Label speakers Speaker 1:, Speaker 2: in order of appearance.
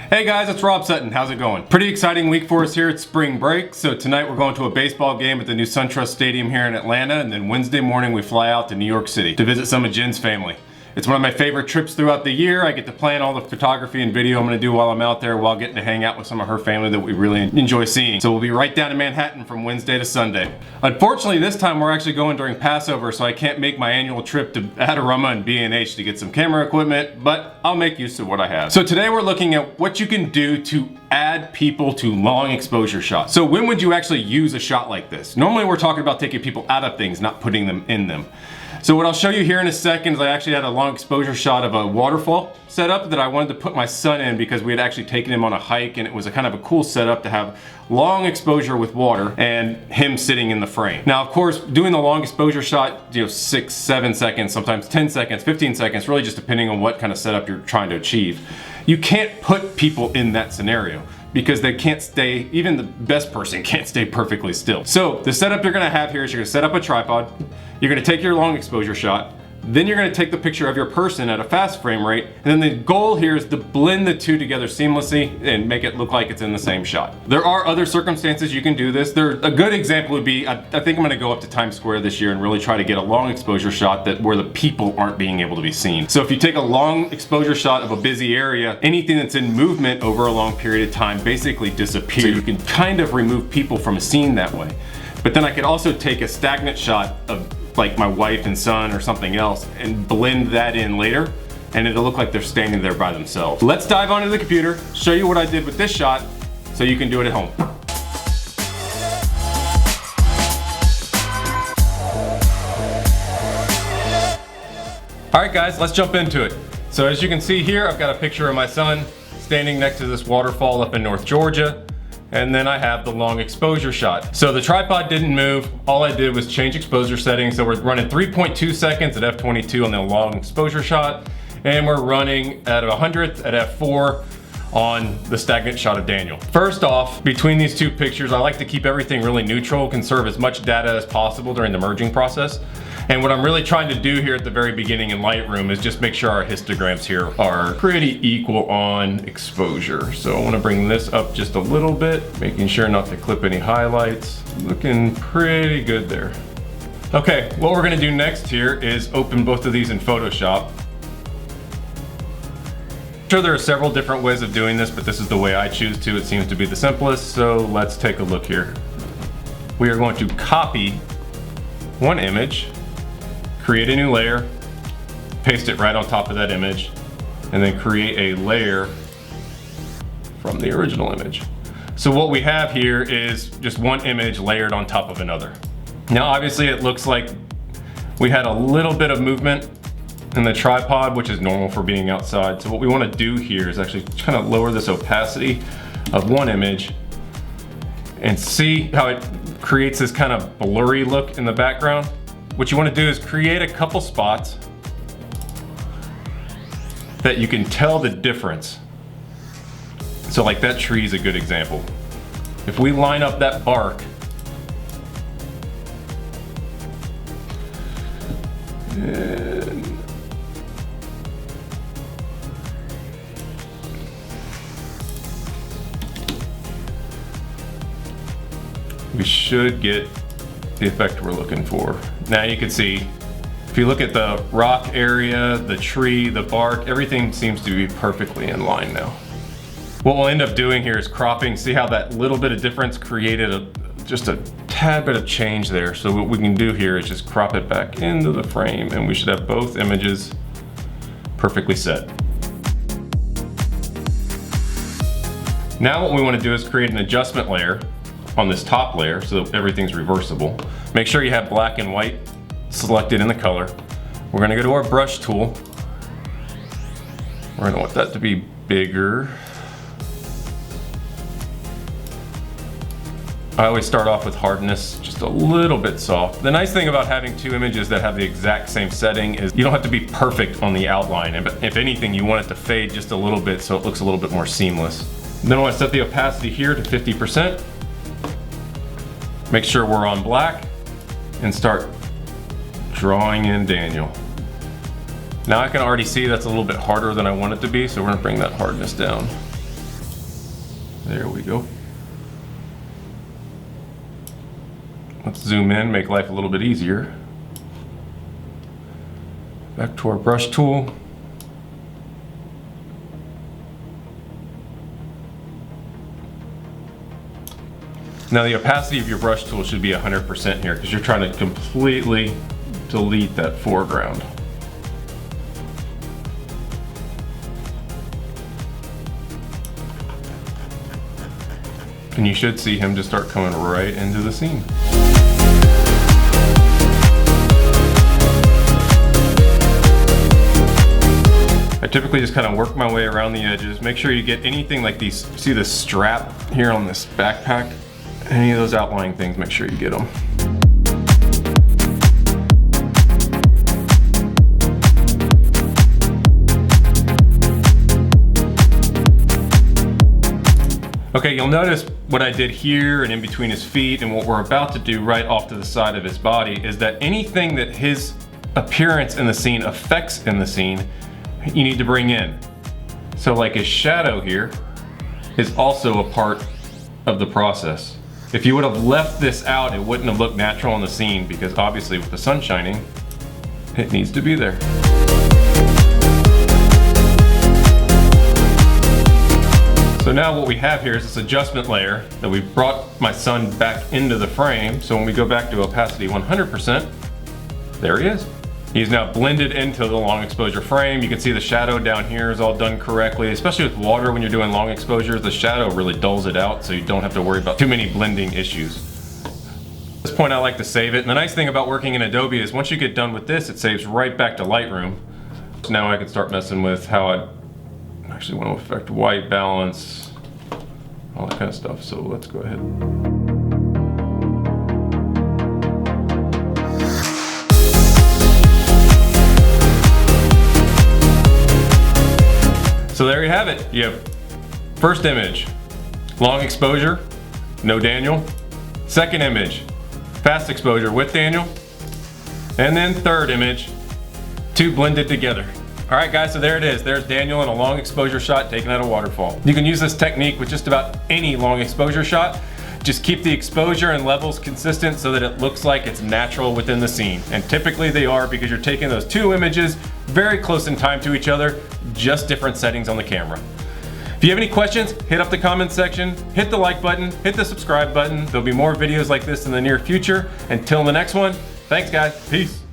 Speaker 1: Hey guys, it's Rob Sutton. How's it going? Pretty exciting week for us here at spring break. So tonight we're going to a baseball game at the new SunTrust Stadium here in Atlanta, and then Wednesday morning we fly out to New York City to visit some of Jen's family. It's one of my favorite trips throughout the year. I get to plan all the photography and video I'm going to do while I'm out there, while getting to hang out with some of her family that we really enjoy seeing. So we'll be right down in Manhattan from Wednesday to Sunday. Unfortunately, this time we're actually going during Passover, so I can't make my annual trip to Adorama and B&H to get some camera equipment, but I'll make use of what I have. So today we're looking at what you can do to add people to long exposure shots. So when would you actually use a shot like this? Normally we're talking about taking people out of things, not putting them in them. So what I'll show you here in a second is I actually had a long exposure shot of a waterfall setup that I wanted to put my son in because we had actually taken him on a hike, and it was a kind of a cool setup to have long exposure with water and him sitting in the frame. Now, of course, doing the long exposure shot, 6, 7 seconds, sometimes 10 seconds, 15 seconds, really just depending on what kind of setup you're trying to achieve. You can't put people in that scenario because they can't stay, even the best person can't stay perfectly still. So the setup you're gonna have here is you're gonna set up a tripod, you're gonna take your long exposure shot, then you're gonna take the picture of your person at a fast frame rate, and then the goal here is to blend the two together seamlessly and make it look like it's in the same shot. There are other circumstances you can do this. A good example would be, I think I'm gonna go up to Times Square this year and really try to get a long exposure shot where the people aren't being able to be seen. So if you take a long exposure shot of a busy area, anything that's in movement over a long period of time basically disappears. So you can kind of remove people from a scene that way. But then I could also take a stagnant shot of like my wife and son or something else and blend that in later, and it'll look like they're standing there by themselves. Let's dive onto the computer, show you what I did with this shot so you can do it at home. All right guys, let's jump into it. So as you can see here, I've got a picture of my son standing next to this waterfall up in North Georgia. And then I have the long exposure shot. So the tripod didn't move. All I did was change exposure settings. So we're running 3.2 seconds at f/22 on the long exposure shot. And we're running at 100th at f4 on the stagnant shot of Daniel. First off, between these two pictures, I like to keep everything really neutral, conserve as much data as possible during the merging process. And what I'm really trying to do here at the very beginning in Lightroom is just make sure our histograms here are pretty equal on exposure. So I want to bring this up just a little bit, making sure not to clip any highlights. Looking pretty good there. Okay, what we're going to do next here is open both of these in Photoshop. I'm sure there are several different ways of doing this, but this is the way I choose to. It seems to be the simplest, so let's take a look here. We are going to copy one image, create a new layer, paste it right on top of that image, and then create a layer from the original image. So what we have here is just one image layered on top of another. Now obviously it looks like we had a little bit of movement in the tripod, which is normal for being outside. So what we want to do here is actually kind of lower this opacity of one image and see how it creates this kind of blurry look in the background. What you want to do is create a couple spots that you can tell the difference. So like that tree is a good example. If we line up that bark, and we should get the effect we're looking for. Now you can see, if you look at the rock area, the tree, the bark, everything seems to be perfectly in line now. What we'll end up doing here is cropping. See how that little bit of difference created just a tad bit of change there. So what we can do here is just crop it back into the frame, and we should have both images perfectly set. Now what we want to do is create an adjustment layer on this top layer so that everything's reversible. Make sure you have black and white selected in the color. We're gonna go to our brush tool. We're gonna want that to be bigger. I always start off with hardness, just a little bit soft. The nice thing about having two images that have the exact same setting is you don't have to be perfect on the outline. And if anything, you want it to fade just a little bit so it looks a little bit more seamless. And then I want to set the opacity here to 50%. Make sure we're on black and start drawing in Daniel. Now I can already see that's a little bit harder than I want it to be, so we're gonna bring that hardness down. There we go. Let's zoom in, make life a little bit easier. Back to our brush tool. Now the opacity of your brush tool should be 100% here because you're trying to completely delete that foreground. And you should see him just start coming right into the scene. I typically just kind of work my way around the edges. Make sure you get anything like these. See this strap here on this backpack? Any of those outlying things, make sure you get them. Okay, you'll notice what I did here and in between his feet and what we're about to do right off to the side of his body is that anything that his appearance in the scene affects in the scene, you need to bring in. So like his shadow here is also a part of the process. If you would have left this out, it wouldn't have looked natural in the scene because obviously with the sun shining, it needs to be there. So now what we have here is this adjustment layer that we've brought my son back into the frame. So when we go back to opacity 100%, there he is. He's now blended into the long exposure frame. You can see the shadow down here is all done correctly, especially with water when you're doing long exposures. The shadow really dulls it out so you don't have to worry about too many blending issues. At this point I like to save it. And the nice thing about working in Adobe is once you get done with this, it saves right back to Lightroom. So now I can start messing with how I actually want to affect white balance, all that kind of stuff. So let's go ahead. So there you have it. You have first image, long exposure, no Daniel. Second image, fast exposure with Daniel. And then third image, two blended together. All right guys, so there it is. There's Daniel in a long exposure shot taken at a waterfall. You can use this technique with just about any long exposure shot. Just keep the exposure and levels consistent so that it looks like it's natural within the scene. And typically they are because you're taking those two images very close in time to each other, just different settings on the camera. If you have any questions, hit up the comments section, hit the like button, hit the subscribe button. There'll be more videos like this in the near future. Until the next one, thanks guys, peace.